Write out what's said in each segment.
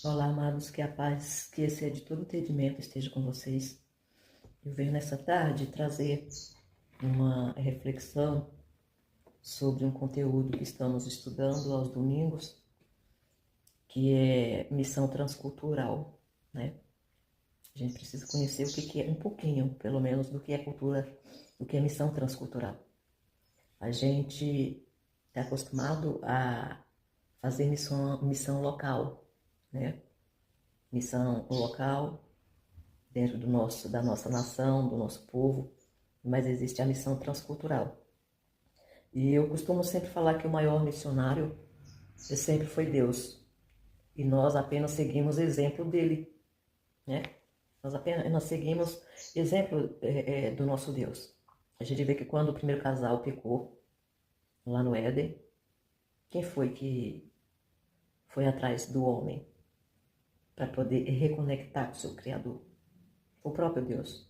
Olá, amados, que a paz que excede todo entendimento esteja com vocês. Eu venho nessa tarde trazer uma reflexão sobre um conteúdo que estamos estudando aos domingos, que é missão transcultural, né? A gente precisa conhecer o que é, um pouquinho, pelo menos, do que é cultura, do que é missão transcultural. A gente está acostumado a fazer missão local, né? Missão local dentro da nossa nação, do nosso povo, mas existe a missão transcultural. E eu costumo sempre falar que o maior missionário sempre foi Deus, e nós apenas seguimos exemplo dele, né? Nós seguimos exemplo do nosso Deus. A gente vê que quando o primeiro casal pecou, lá no Éden, quem foi que foi atrás do homem para poder reconectar com o seu Criador? O próprio Deus.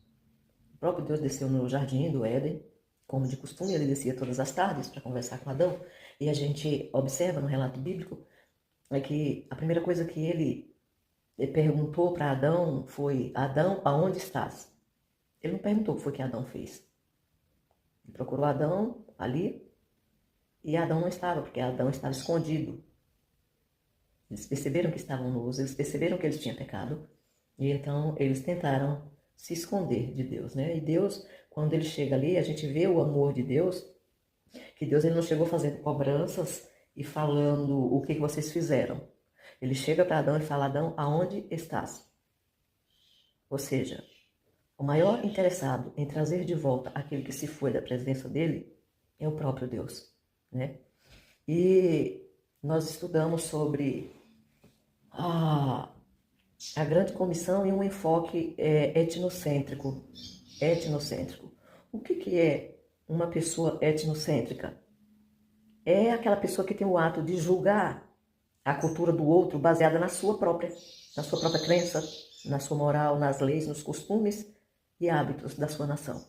O próprio Deus desceu no jardim do Éden, como de costume, ele descia todas as tardes para conversar com Adão. E a gente observa no relato bíblico que a primeira coisa que ele perguntou para Adão foi: Adão, aonde estás? Ele não perguntou o que foi que Adão fez. Ele procurou Adão ali e Adão não estava, porque Adão estava escondido. Eles perceberam que estavam nus, eles perceberam que eles tinham pecado, e então eles tentaram se esconder de Deus, né? E Deus, quando ele chega ali, a gente vê o amor de Deus, que Deus ele não chegou fazendo cobranças e falando o que vocês fizeram. Ele chega para Adão e fala: Adão, aonde estás? Ou seja, o maior interessado em trazer de volta aquele que se foi da presença dele é o próprio Deus, né? E nós estudamos sobre a grande comissão e um enfoque etnocêntrico. Etnocêntrico. O que é uma pessoa etnocêntrica? É aquela pessoa que tem o ato de julgar a cultura do outro baseada na sua própria crença, na sua moral, nas leis, nos costumes e hábitos da sua nação.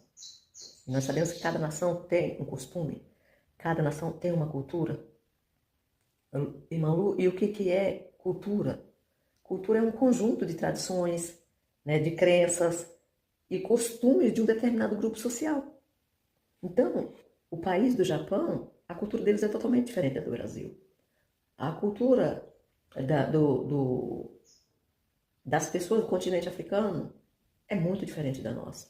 E nós sabemos que cada nação tem um costume, cada nação tem uma cultura. Irmã Lu, e o que é cultura? Cultura é um conjunto de tradições, né, de crenças e costumes de um determinado grupo social. Então, o país do Japão, a cultura deles é totalmente diferente da do Brasil. A cultura das pessoas do continente africano é muito diferente da nossa.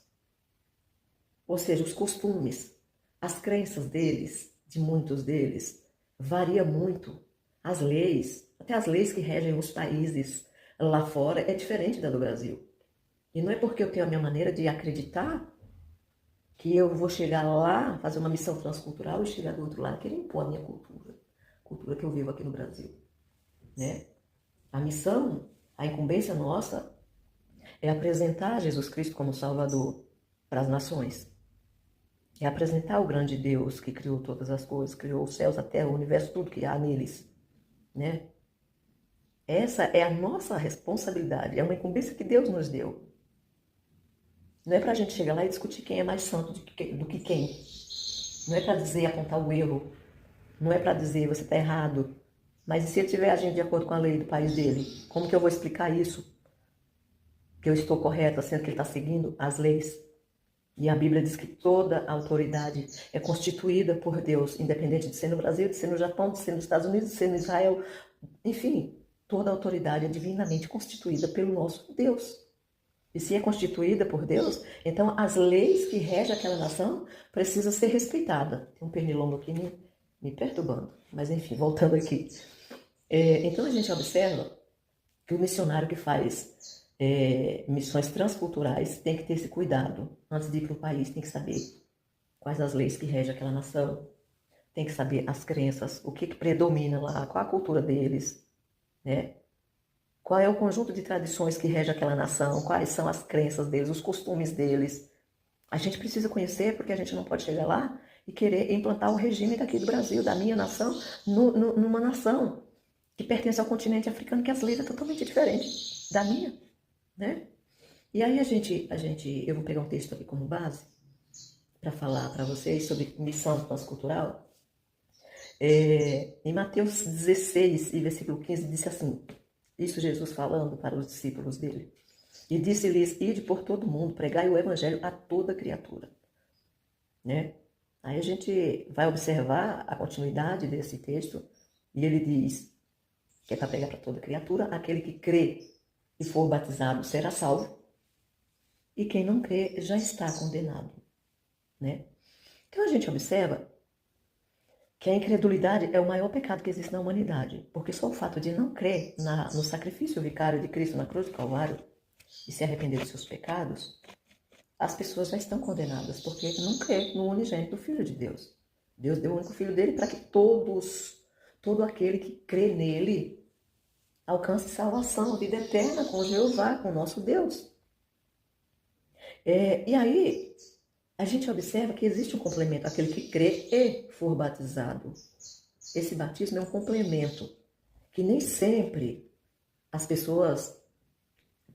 Ou seja, os costumes, as crenças deles, de muitos deles, varia muito. As leis, até as leis que regem os países lá fora, é diferente da do Brasil. E não é porque eu tenho a minha maneira de acreditar que eu vou chegar lá, fazer uma missão transcultural e chegar do outro lado e querer impor a minha cultura. Cultura que eu vivo aqui no Brasil, né? A missão, a incumbência nossa é apresentar Jesus Cristo como Salvador para as nações. É apresentar o grande Deus que criou todas as coisas, criou os céus, a terra, o universo, tudo que há neles, né? Essa é a nossa responsabilidade, é uma incumbência que Deus nos deu. Não é para a gente chegar lá e discutir quem é mais santo do que quem. Não é para dizer, apontar o erro. Não é para dizer, você está errado. Mas e se ele estiver agindo de acordo com a lei do país dele? Como que eu vou explicar isso? Que eu estou correta, sendo que ele está seguindo as leis. E a Bíblia diz que toda autoridade é constituída por Deus, independente de ser no Brasil, de ser no Japão, de ser nos Estados Unidos, de ser no Israel. Enfim, toda autoridade é divinamente constituída pelo nosso Deus. E se é constituída por Deus, então as leis que regem aquela nação precisam ser respeitadas. Tem um pernilongo aqui me perturbando. Mas enfim, voltando aqui. Então a gente observa que o missionário que faz missões transculturais tem que ter esse cuidado. Antes de ir para o país, tem que saber quais as leis que regem aquela nação. Tem que saber as crenças, o que predomina lá, qual a cultura deles, né? Qual é o conjunto de tradições que rege aquela nação, quais são as crenças deles, os costumes deles. A gente precisa conhecer, porque a gente não pode chegar lá e querer implantar o regime daqui do Brasil, da minha nação, numa nação que pertence ao continente africano, que as leis são totalmente diferentes da minha, né? E aí eu vou pegar um texto aqui como base para falar para vocês sobre missão transcultural. Em Mateus 16, versículo 15, diz assim: Isso Jesus falando para os discípulos dele. E disse-lhes, ide por todo mundo, pregai o evangelho a toda criatura. Né? Aí a gente vai observar a continuidade desse texto e ele diz que é para pregar para toda criatura, aquele que crê e for batizado será salvo, e quem não crê já está condenado. Né? Então a gente observa que a incredulidade é o maior pecado que existe na humanidade, porque só o fato de não crer no sacrifício vicário de Cristo na cruz do Calvário e se arrepender dos seus pecados, as pessoas já estão condenadas, porque não crê no unigênito do Filho de Deus. Deus deu o único Filho dele para que todo aquele que crê nele, alcance salvação, vida eterna com Jeová, com o nosso Deus. E aí, a gente observa que existe um complemento, aquele que crê e for batizado. Esse batismo é um complemento, que nem sempre as pessoas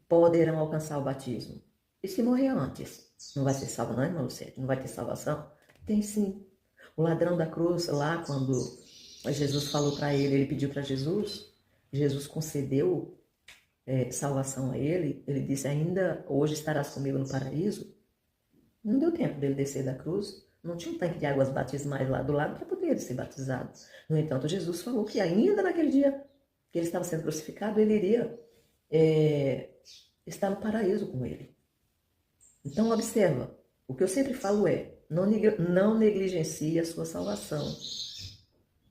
poderão alcançar o batismo. E se morrer antes? Não vai ser salvo, não, irmão Lucete? Não vai ter salvação? Tem sim. O ladrão da cruz, lá quando Jesus falou para ele, ele pediu para Jesus, Jesus concedeu salvação a ele, ele disse, ainda hoje estarás comigo no paraíso. Não deu tempo dele descer da cruz, não tinha um tanque de águas batismais lá do lado para poder ele ser batizado. No entanto, Jesus falou que ainda naquele dia que ele estava sendo crucificado, ele iria estar no paraíso com ele. Então, observa, o que eu sempre falo não negligencie a sua salvação.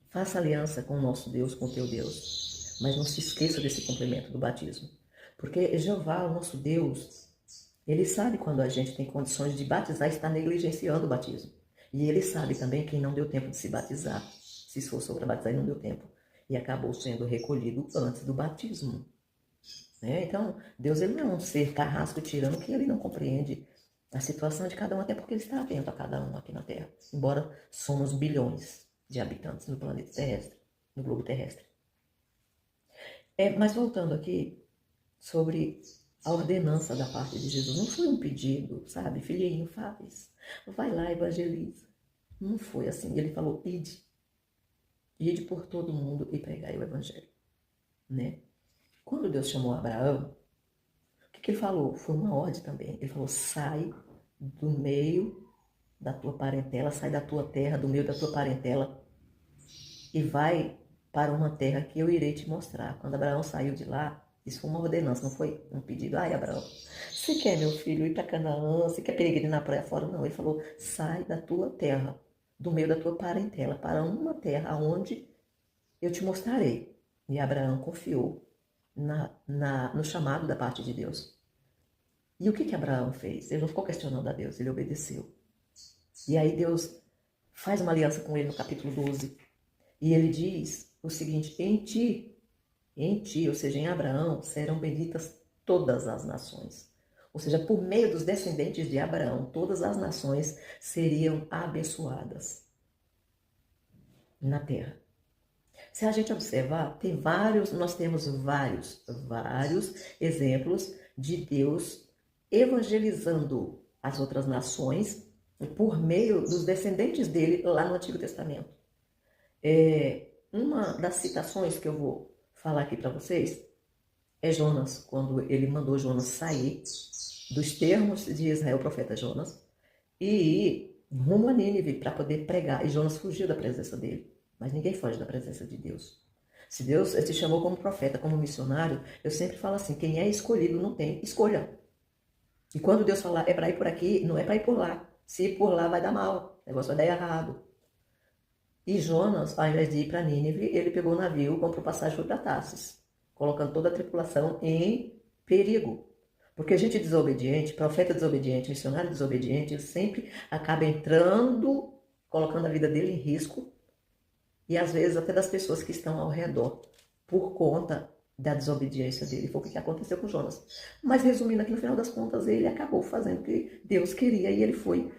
Faça aliança com o nosso Deus, com o teu Deus. Mas não se esqueça desse complemento do batismo. Porque Jeová, o nosso Deus, ele sabe quando a gente tem condições de batizar, está negligenciando o batismo. E ele sabe também quem não deu tempo de se batizar, se esforçou para batizar e não deu tempo. E acabou sendo recolhido antes do batismo. Então, Deus ele não é um ser carrasco tirano que ele não compreende a situação de cada um, até porque ele está atento a cada um aqui na Terra. Embora somos bilhões de habitantes no planeta terrestre, no globo terrestre. Mas voltando aqui sobre a ordenança da parte de Jesus, não foi um pedido, sabe? Filhinho, faz, vai lá, evangeliza. Não foi assim. Ele falou, ide por todo mundo e pregai o evangelho, né? Quando Deus chamou Abraão, o que ele falou? Foi uma ordem também. Ele falou, sai do meio da tua parentela, sai da tua terra, do meio da tua parentela e vai para uma terra que eu irei te mostrar. Quando Abraão saiu de lá, isso foi uma ordenança, não foi um pedido. Ai, Abraão, você quer, meu filho, ir para Canaã? Você quer peregrinar por aí fora? Não, ele falou, sai da tua terra, do meio da tua parentela, para uma terra onde eu te mostrarei. E Abraão confiou no chamado da parte de Deus. E o que Abraão fez? Ele não ficou questionando a Deus, ele obedeceu. E aí Deus faz uma aliança com ele no capítulo 12. E ele diz o seguinte, em ti, ou seja, em Abraão, serão benditas todas as nações. Ou seja, por meio dos descendentes de Abraão, todas as nações seriam abençoadas na terra. Se a gente observar, nós temos vários exemplos de Deus evangelizando as outras nações por meio dos descendentes dele lá no Antigo Testamento. Uma das citações que eu vou falar aqui para vocês é Jonas, quando ele mandou Jonas sair dos termos de Israel, o profeta Jonas, e ir rumo a Nínive para poder pregar. E Jonas fugiu da presença dele. Mas ninguém foge da presença de Deus. Se Deus te chamou como profeta, como missionário, eu sempre falo assim, quem é escolhido não tem escolha. E quando Deus falar, é para ir por aqui, não é para ir por lá. Se ir por lá vai dar mal, o negócio vai dar errado. E Jonas, ao invés de ir para Nínive, ele pegou o navio, comprou passagem para Tarsis, colocando toda a tripulação em perigo. Porque gente desobediente, profeta desobediente, missionário desobediente, ele sempre acaba entrando, colocando a vida dele em risco, e às vezes até das pessoas que estão ao redor, por conta da desobediência dele. Foi o que aconteceu com Jonas. Mas resumindo aqui, no final das contas, ele acabou fazendo o que Deus queria e ele foi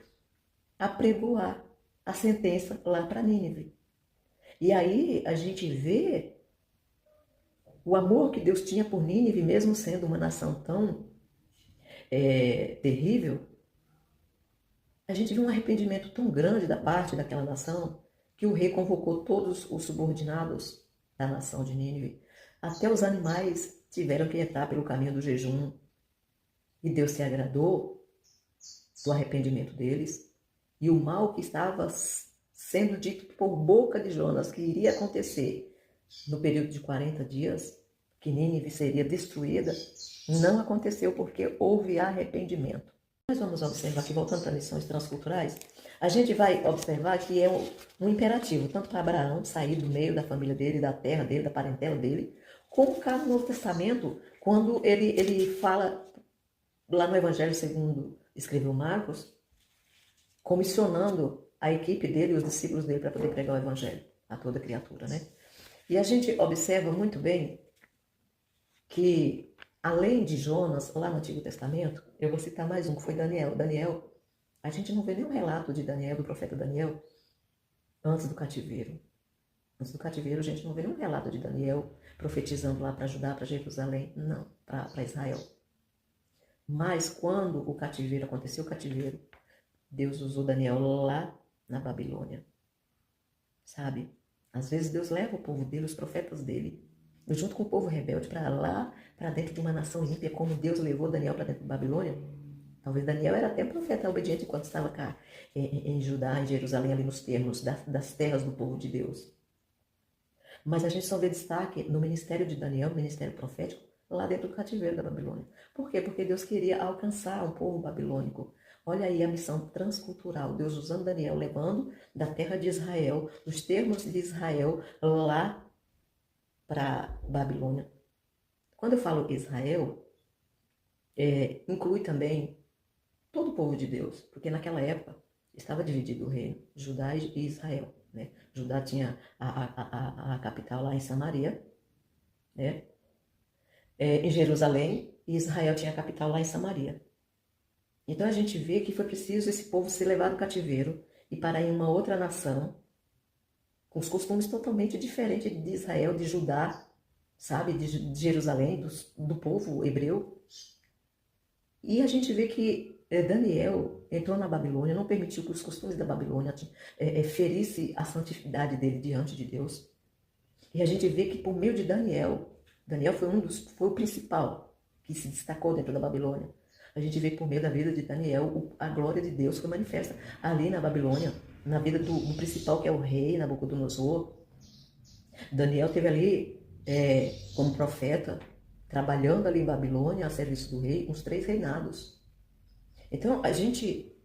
apregoar a sentença lá para Nínive. E aí a gente vê o amor que Deus tinha por Nínive, mesmo sendo uma nação tão terrível, a gente vê um arrependimento tão grande da parte daquela nação, que o rei convocou todos os subordinados da nação de Nínive. Até os animais tiveram que entrar pelo caminho do jejum. E Deus se agradou do arrependimento deles. E o mal que estava sendo dito por boca de Jonas que iria acontecer no período de 40 dias, que Nínive seria destruída, não aconteceu porque houve arrependimento. Nós vamos observar aqui, voltando para lições transculturais, a gente vai observar que é um imperativo, tanto para Abraão sair do meio da família dele, da terra dele, da parentela dele, como cá no Novo Testamento, quando ele fala lá no Evangelho segundo escreveu Marcos, comissionando a equipe dele e os discípulos dele para poder pregar o Evangelho a toda criatura, né? E a gente observa muito bem que, além de Jonas, lá no Antigo Testamento, eu vou citar mais um, que foi Daniel. Daniel, a gente não vê nenhum relato de Daniel, do profeta Daniel, antes do cativeiro. Antes do cativeiro, a gente não vê nenhum relato de Daniel profetizando lá para Judá, para Jerusalém, não, para Israel. Mas quando o cativeiro aconteceu, o cativeiro, Deus usou Daniel lá na Babilônia. Sabe? Às vezes Deus leva o povo dele, os profetas dele, junto com o povo rebelde, para lá, para dentro de uma nação ímpia, como Deus levou Daniel para dentro da Babilônia. Talvez Daniel era até um profeta obediente quando estava cá em Judá, em Jerusalém, ali nos termos das terras do povo de Deus. Mas a gente só vê destaque no ministério de Daniel, no ministério profético, lá dentro do cativeiro da Babilônia. Por quê? Porque Deus queria alcançar um povo babilônico. Olha aí a missão transcultural. Deus usando Daniel, levando da terra de Israel, os termos de Israel, lá para Babilônia. Quando eu falo Israel, inclui também todo o povo de Deus, porque naquela época estava dividido o reino, Judá e Israel. Né? Judá tinha a capital lá em Samaria, né? Em Jerusalém, e Israel tinha a capital lá em Samaria. Então a gente vê que foi preciso esse povo ser levado ao cativeiro e parar em uma outra nação, com os costumes totalmente diferentes de Israel, de Judá, sabe, de Jerusalém, do povo hebreu. E a gente vê que Daniel entrou na Babilônia, não permitiu que os costumes da Babilônia ferisse a santidade dele diante de Deus. E a gente vê que por meio de Daniel foi o principal que se destacou dentro da Babilônia. A gente vê que por meio da vida de Daniel, a glória de Deus foi manifesta ali na Babilônia, na vida do principal, que é o rei Nabucodonosor. Daniel teve ali, como profeta, trabalhando ali em Babilônia, a serviço do rei, uns 3 reinados. Então, a gente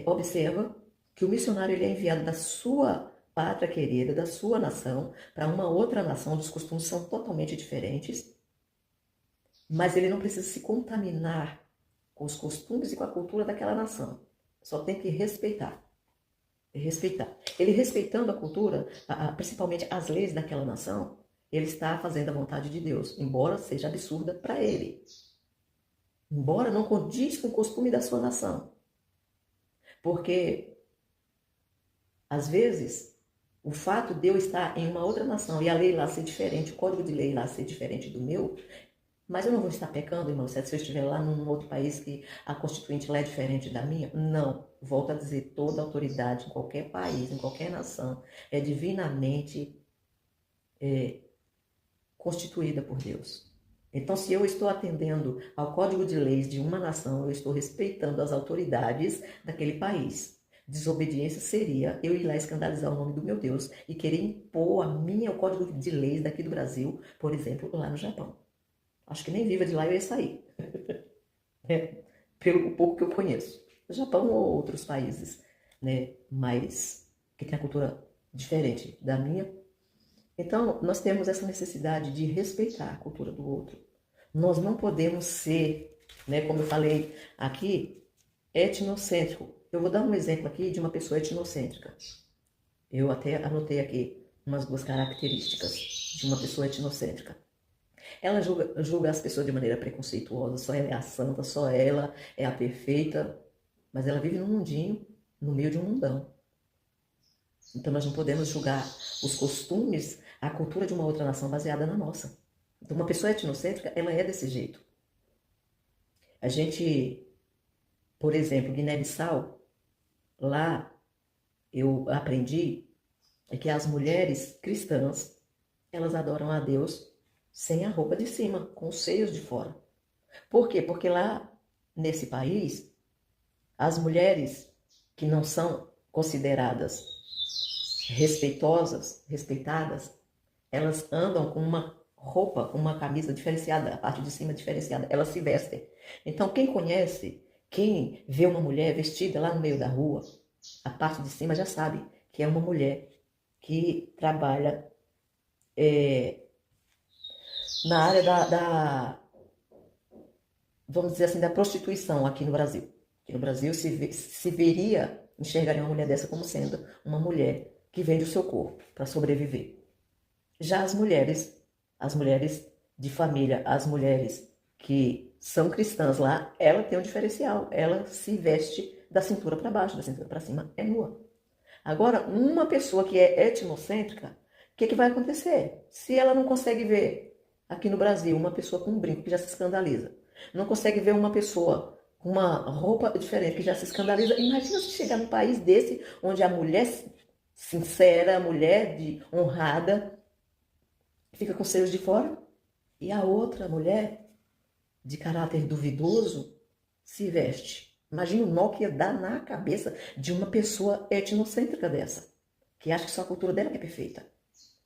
observa que o missionário ele é enviado da sua pátria querida, da sua nação, para uma outra nação, onde os costumes são totalmente diferentes, mas ele não precisa se contaminar com os costumes e com a cultura daquela nação. Só tem que respeitar. Respeitar. Ele respeitando a cultura, principalmente as leis daquela nação, ele está fazendo a vontade de Deus, embora seja absurda para ele. Embora não condiz com o costume da sua nação. Porque, às vezes, o fato de eu estar em uma outra nação e a lei lá ser diferente, o código de lei lá ser diferente do meu, mas eu não vou estar pecando, irmão, se eu estiver lá num outro país que a constituinte lá é diferente da minha? Não. Volto a dizer, toda autoridade em qualquer país, em qualquer nação, é divinamente constituída por Deus. Então, se eu estou atendendo ao código de leis de uma nação, eu estou respeitando as autoridades daquele país. Desobediência seria eu ir lá escandalizar o nome do meu Deus e querer impor o código de leis daqui do Brasil, por exemplo, lá no Japão. Acho que nem viva de lá eu ia sair. Pelo pouco que eu conheço. Japão ou outros países, né, mais que tem a cultura diferente da minha. Então, nós temos essa necessidade de respeitar a cultura do outro. Nós não podemos ser, né, como eu falei aqui, etnocêntrico. Eu vou dar um exemplo aqui de uma pessoa etnocêntrica. Eu até anotei aqui umas 2 características de uma pessoa etnocêntrica. Ela julga as pessoas de maneira preconceituosa, só ela é a santa, só ela é a perfeita, mas ela vive num mundinho, no meio de um mundão. Então nós não podemos julgar os costumes, a cultura de uma outra nação baseada na nossa. Então uma pessoa etnocêntrica, ela é desse jeito. A gente, por exemplo, Guiné-Bissau, lá eu aprendi que as mulheres cristãs, elas adoram a Deus sem a roupa de cima, com os seios de fora. Por quê? Porque lá, nesse país, as mulheres que não são consideradas respeitadas, elas andam com uma roupa, com uma camisa diferenciada, a parte de cima diferenciada, elas se vestem. Então, quem conhece, quem vê uma mulher vestida lá no meio da rua, a parte de cima já sabe que é uma mulher que trabalha na área vamos dizer assim, da prostituição aqui no Brasil. Aqui no Brasil enxergaria uma mulher dessa como sendo uma mulher que vende o seu corpo para sobreviver. Já as mulheres de família, as mulheres que são cristãs lá, ela tem um diferencial. Ela se veste da cintura para baixo, da cintura para cima é nua. Agora, uma pessoa que é etnocêntrica, o que vai acontecer? Se ela não consegue ver aqui no Brasil uma pessoa com um brinco que já se escandaliza, não consegue ver uma pessoa com uma roupa diferente que já se escandaliza, imagina se chegar num país desse, onde a mulher sincera, a mulher honrada, fica com os seios de fora, e a outra mulher, de caráter duvidoso, se veste. Imagina o nó que ia dar na cabeça de uma pessoa etnocêntrica dessa, que acha que só a cultura dela que é perfeita,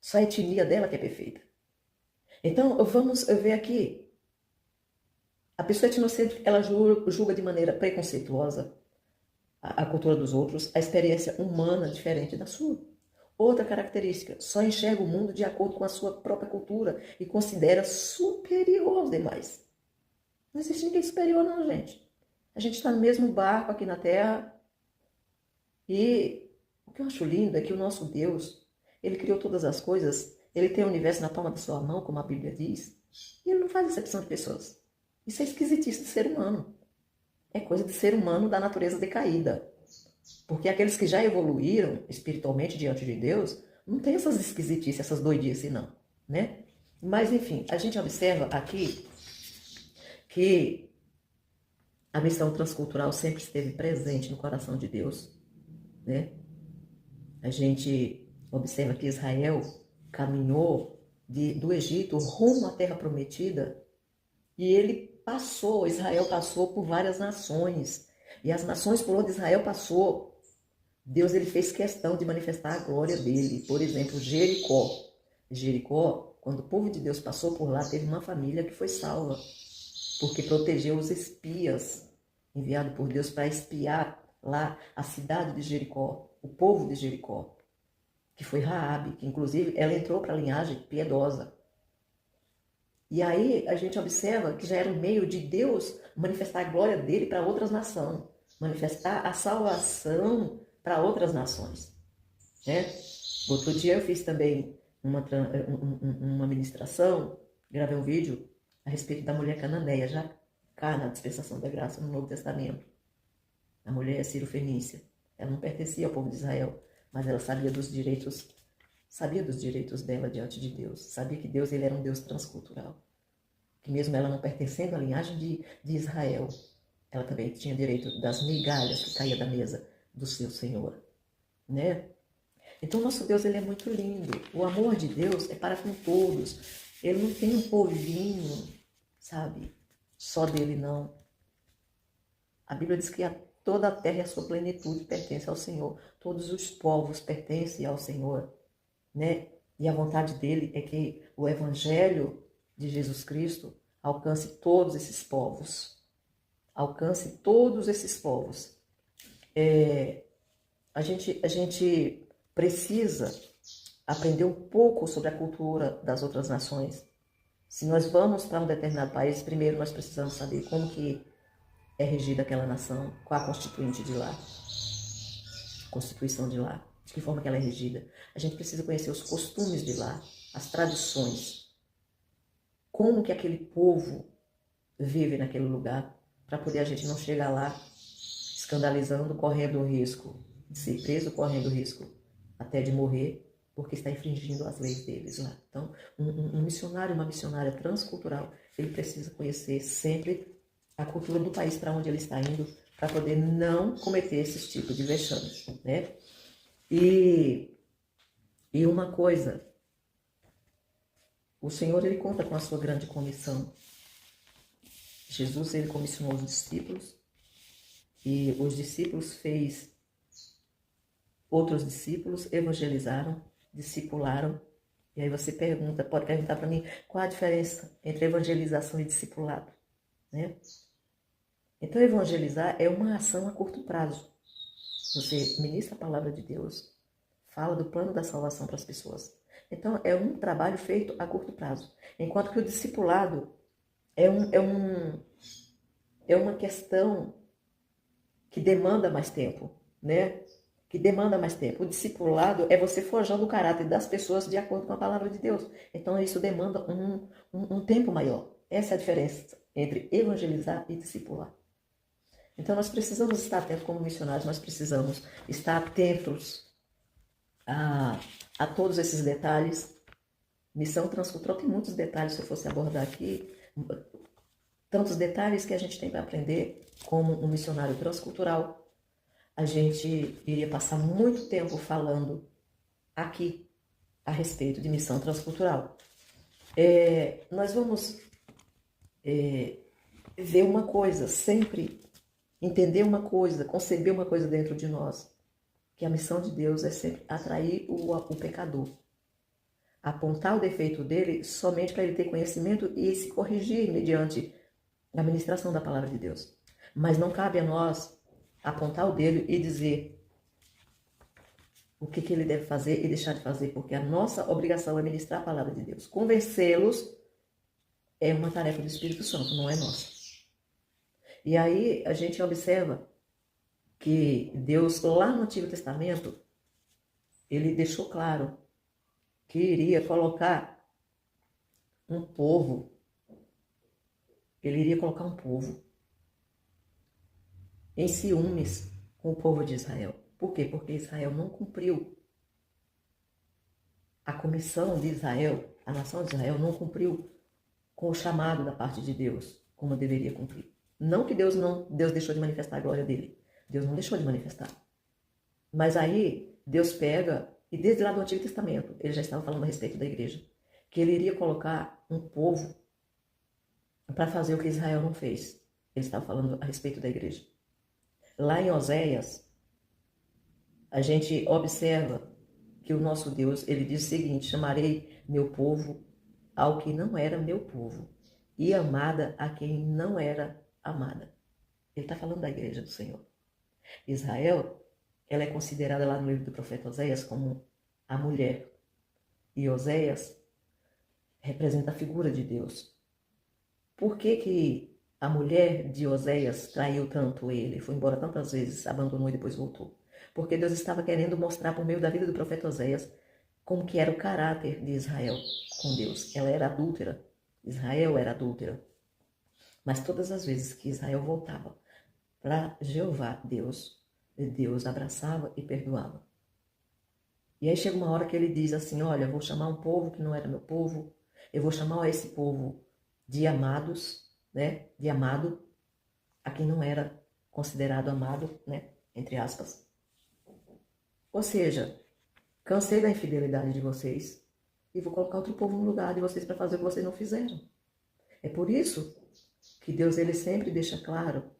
só a etnia dela que é perfeita. Então, vamos ver aqui. A pessoa etnocêntrica, ela julga de maneira preconceituosa a cultura dos outros, a experiência humana diferente da sua. Outra característica, só enxerga o mundo de acordo com a sua própria cultura e considera superior aos demais. Não existe ninguém superior não, gente. A gente está no mesmo barco aqui na Terra. E o que eu acho lindo é que o nosso Deus, ele criou todas as coisas, ele tem o universo na palma da sua mão, como a Bíblia diz, e ele não faz exceção de pessoas. Isso é esquisitice de ser humano. É coisa de ser humano da natureza decaída. Porque aqueles que já evoluíram espiritualmente diante de Deus, não tem essas esquisitices, essas doidices não, né? Mas, enfim, a gente observa aqui que a missão transcultural sempre esteve presente no coração de Deus, né? A gente observa que Israel caminhou do Egito rumo à Terra Prometida e Israel passou por várias nações. E as nações por onde Israel passou, Deus ele fez questão de manifestar a glória dele. Por exemplo, Jericó. Jericó, quando o povo de Deus passou por lá, teve uma família que foi salva, porque protegeu os espias enviados por Deus para espiar lá a cidade de Jericó, o povo de Jericó, que foi Raabe, que inclusive ela entrou para a linhagem piedosa. E aí a gente observa que já era um meio de Deus manifestar a glória dele para outras nações, manifestar a salvação para outras nações, né? Outro dia eu fiz também uma ministração, gravei um vídeo a respeito da mulher cananeia, já cá na dispensação da graça no Novo Testamento. A mulher Ciro-fenícia, ela não pertencia ao povo de Israel, mas ela sabia dos direitos dela diante de Deus, sabia que Deus ele era um Deus transcultural, que mesmo ela não pertencendo à linhagem de Israel, ela também tinha direito das migalhas que caía da mesa do seu Senhor, né? Então nosso Deus ele é muito lindo, o amor de Deus é para com todos, ele não tem um povinho, sabe, só dele não. A Bíblia diz que toda a terra e a sua plenitude pertence ao Senhor, todos os povos pertencem ao Senhor, né? E a vontade dele é que o evangelho de Jesus Cristo alcance todos esses povos. Alcance todos esses povos. A gente precisa aprender um pouco sobre a cultura das outras nações. Se nós vamos para um determinado país, primeiro nós precisamos saber como que é regida aquela nação, qual a constituinte de lá, a constituição de lá. De que forma que ela é regida. A gente precisa conhecer os costumes de lá, as tradições, como que aquele povo vive naquele lugar, para poder a gente não chegar lá escandalizando, correndo o risco de ser preso, correndo o risco até de morrer, porque está infringindo as leis deles lá. Então, um missionário, uma missionária transcultural, ele precisa conhecer sempre a cultura do país para onde ele está indo, para poder não cometer esses tipos de vexames, né? E uma coisa, O Senhor, ele conta com a sua grande comissão. Jesus, ele comissionou os discípulos e os discípulos fez outros discípulos, evangelizaram, discipularam. E aí você pergunta, pode perguntar para mim, qual a diferença entre evangelização e discipulado, né? Então, evangelizar é uma ação a curto prazo. Você ministra a palavra de Deus, fala do plano da salvação para as pessoas. Então, é um trabalho feito a curto prazo. Enquanto que o discipulado é uma questão que demanda mais tempo, né? Que demanda mais tempo. O discipulado é você forjando o caráter das pessoas de acordo com a palavra de Deus. Então, isso demanda um tempo maior. Essa é a diferença entre evangelizar e discipular. Então, nós precisamos estar atentos como missionários, nós precisamos estar atentos a todos esses detalhes. Missão transcultural tem muitos detalhes, se eu fosse abordar aqui, tantos detalhes que a gente tem para aprender como um missionário transcultural. A gente iria passar muito tempo falando aqui a respeito de missão transcultural. Nós vamos ver uma coisa, sempre entender uma coisa, conceber uma coisa dentro de nós, que a missão de Deus é sempre atrair o pecador, apontar o defeito dele somente para ele ter conhecimento e se corrigir mediante a ministração da palavra de Deus. Mas não cabe a nós apontar o dedo e dizer o que ele deve fazer e deixar de fazer, porque a nossa obrigação é ministrar a palavra de Deus. Convencê-los é uma tarefa do Espírito Santo, não é nossa. E aí a gente observa que Deus, lá no Antigo Testamento, ele deixou claro que iria colocar um povo, em ciúmes com o povo de Israel. Por quê? Porque Israel não cumpriu. A comissão de Israel, a nação de Israel não cumpriu com o chamado da parte de Deus, como deveria cumprir. Não que Deus deixou de manifestar a glória dele. Deus não deixou de manifestar. Mas aí, Deus pega, e desde lá do Antigo Testamento, ele já estava falando a respeito da igreja, que ele iria colocar um povo para fazer o que Israel não fez. Ele estava falando a respeito da igreja. Lá em Oséias, a gente observa que o nosso Deus, ele diz o seguinte: chamarei meu povo ao que não era meu povo, e amada a quem não era amada. Ele está falando da igreja do Senhor. Israel, ela é considerada lá no livro do profeta Oséias como a mulher. E Oséias representa a figura de Deus. Por que a mulher de Oséias traiu tanto ele? Foi embora tantas vezes, abandonou e depois voltou. Porque Deus estava querendo mostrar por meio da vida do profeta Oséias como que era o caráter de Israel com Deus. Ela era adúltera. Israel era adúltera. Mas todas as vezes que Israel voltava para Jeová, Deus abraçava e perdoava. E aí chega uma hora que ele diz assim: olha, eu vou chamar um povo que não era meu povo, eu vou chamar esse povo de amados, né? De amado, a quem não era considerado amado, né? Entre aspas. Ou seja, cansei da infidelidade de vocês e vou colocar outro povo no lugar de vocês para fazer o que vocês não fizeram. É por isso que Deus, ele sempre deixa claro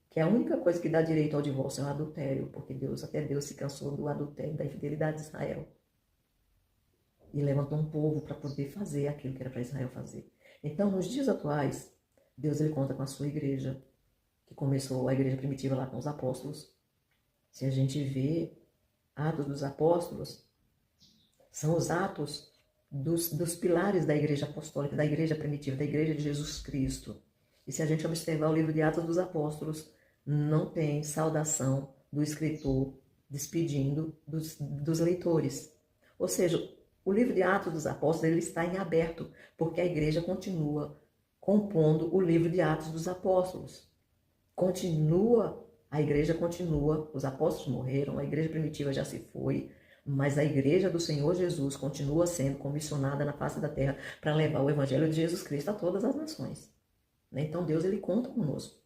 que a única coisa que dá direito ao divórcio é o adultério, porque até Deus se cansou do adultério, da infidelidade de Israel. E levantou um povo para poder fazer aquilo que era para Israel fazer. Então, nos dias atuais, Deus, ele conta com a sua igreja, que começou a igreja primitiva lá com os apóstolos. Se a gente vê Atos dos Apóstolos, são os atos dos pilares da igreja apostólica, da igreja primitiva, da igreja de Jesus Cristo. E se a gente observar o livro de Atos dos Apóstolos, não tem saudação do escritor despedindo dos leitores. Ou seja, o livro de Atos dos Apóstolos, ele está em aberto, porque a igreja continua compondo o livro de Atos dos Apóstolos. A igreja continua, os apóstolos morreram, a igreja primitiva já se foi, mas a igreja do Senhor Jesus continua sendo comissionada na face da terra para levar o evangelho de Jesus Cristo a todas as nações. Então Deus, ele conta conosco.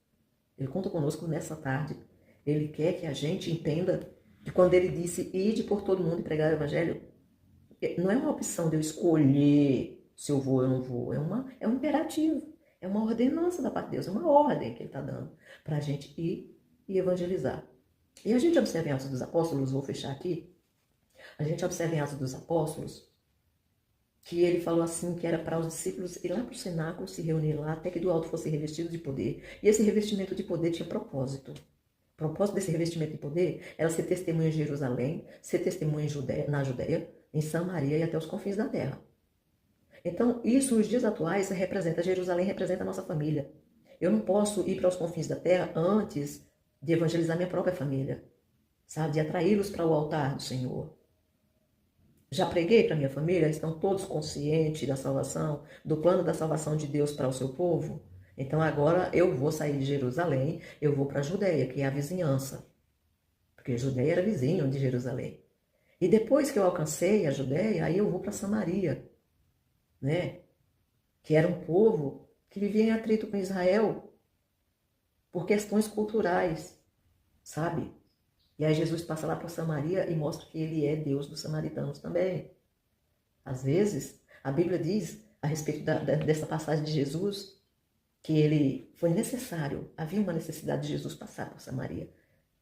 Ele conta conosco nessa tarde. Ele quer que a gente entenda que quando ele disse ide por todo mundo e pregar o evangelho, não é uma opção de eu escolher se eu vou ou eu não vou. É um imperativo, é uma ordenança da parte de Deus, é uma ordem que ele está dando para a gente ir e evangelizar. E a gente observa em Atos dos Apóstolos, vou fechar aqui, a gente observa em Atos dos Apóstolos que ele falou assim que era para os discípulos ir lá para o cenáculo, se reunir lá, até que do alto fosse revestido de poder. E esse revestimento de poder tinha propósito. O propósito desse revestimento de poder era ser testemunha em Jerusalém, ser testemunha na Judéia, em Samaria e até os confins da terra. Então, isso nos dias atuais representa, Jerusalém representa a nossa família. Eu não posso ir para os confins da terra antes de evangelizar minha própria família, sabe? De atraí-los para o altar do Senhor. Já preguei para minha família, estão todos conscientes da salvação, do plano da salvação de Deus para o seu povo? Então agora eu vou sair de Jerusalém, eu vou para a Judéia, que é a vizinhança. Porque a Judéia era vizinho de Jerusalém. E depois que eu alcancei a Judéia, aí eu vou para Samaria, né? Que era um povo que vivia em atrito com Israel por questões culturais, sabe? E aí Jesus passa lá para Samaria e mostra que ele é Deus dos samaritanos também. Às vezes, a Bíblia diz a respeito dessa passagem de Jesus que ele foi necessário, havia uma necessidade de Jesus passar por Samaria.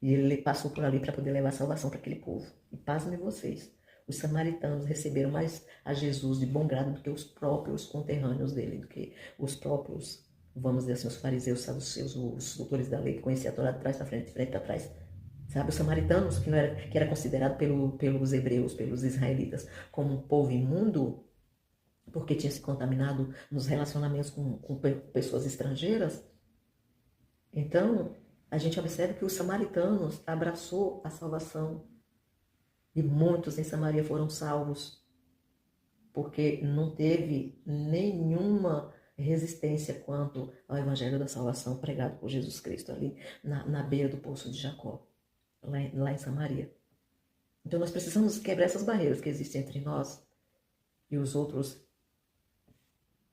E ele passou por ali para poder levar salvação para aquele povo. E pasmem vocês, os samaritanos receberam mais a Jesus de bom grado do que os próprios conterrâneos dele, do que os próprios, vamos dizer assim, os fariseus, saduceus, os doutores da lei que conheciam a Torá de trás para frente, de frente para trás. Sabe, os samaritanos, que era considerado pelos hebreus, pelos israelitas, como um povo imundo, porque tinha se contaminado nos relacionamentos com pessoas estrangeiras. Então, a gente observa que os samaritanos abraçou a salvação. E muitos em Samaria foram salvos, porque não teve nenhuma resistência quanto ao evangelho da salvação pregado por Jesus Cristo ali na beira do poço de Jacó. Lá em Samaria. Então nós precisamos quebrar essas barreiras que existem entre nós e os outros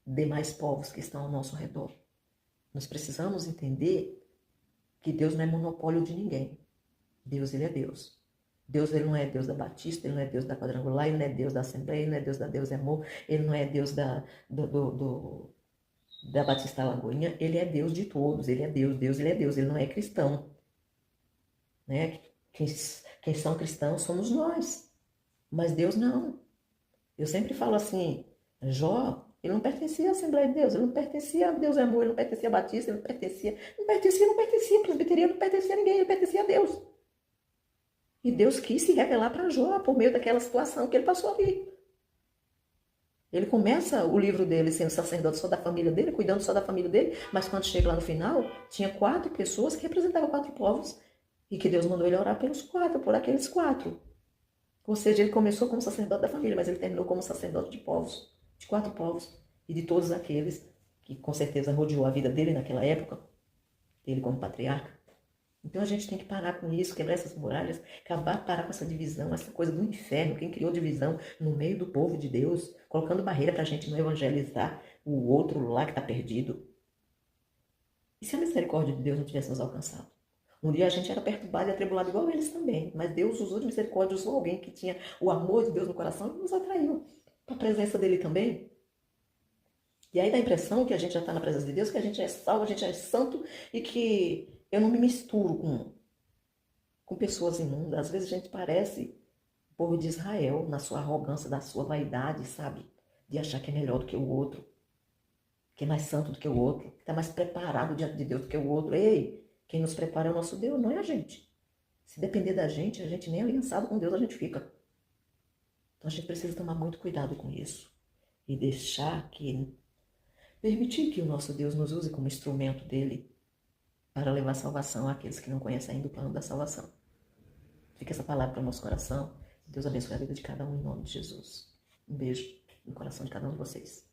demais povos que estão ao nosso redor. Nós precisamos entender que Deus não é monopólio de ninguém. Deus, ele é Deus. Deus, ele não é Deus da Batista, ele não é Deus da Quadrangular, ele não é Deus da Assembleia, ele não é Deus da Deus é Amor, ele não é Deus da Batista Lagoinha, ele é Deus de todos, ele é Deus, ele é Deus, ele não é cristão. Né? Quem são cristãos somos nós, mas Deus não. Eu sempre falo assim, Jó, ele não pertencia à Assembleia de Deus, ele não pertencia a Deus é Amor, ele não pertencia a Batista, ele não pertencia a presbiteria, não pertencia a ninguém, ele pertencia a Deus. E Deus quis se revelar para Jó por meio daquela situação que ele passou ali. Ele começa o livro dele sendo sacerdote só da família dele, cuidando só da família dele, mas quando chega lá no final, tinha 4 pessoas que representavam 4 povos, e que Deus mandou ele orar pelos 4, por aqueles 4. Ou seja, ele começou como sacerdote da família, mas ele terminou como sacerdote de povos, de 4 povos. E de todos aqueles que com certeza rodeou a vida dele naquela época, ele como patriarca. Então a gente tem que parar com isso, quebrar essas muralhas, parar com essa divisão, essa coisa do inferno, quem criou divisão no meio do povo de Deus, colocando barreira para a gente não evangelizar o outro lá que está perdido. E se a misericórdia de Deus não tivesse nos alcançado? Um dia a gente era perturbado e atribulado igual eles também, mas Deus usou de misericórdia, usou alguém que tinha o amor de Deus no coração e nos atraiu para a presença dele também. E aí dá a impressão que a gente já está na presença de Deus, que a gente é salvo, a gente é santo e que eu não me misturo com pessoas imundas. Às vezes a gente parece o povo de Israel, na sua arrogância, da sua vaidade, sabe? De achar que é melhor do que o outro, que é mais santo do que o outro, que está mais preparado diante de Deus do que o outro. Ei! Quem nos prepara é o nosso Deus, não é a gente. Se depender da gente, a gente nem aliançado com Deus a gente fica. Então a gente precisa tomar muito cuidado com isso. E permitir que o nosso Deus nos use como instrumento dele para levar salvação àqueles que não conhecem ainda o plano da salvação. Fica essa palavra para o nosso coração. Deus abençoe a vida de cada um em nome de Jesus. Um beijo no coração de cada um de vocês.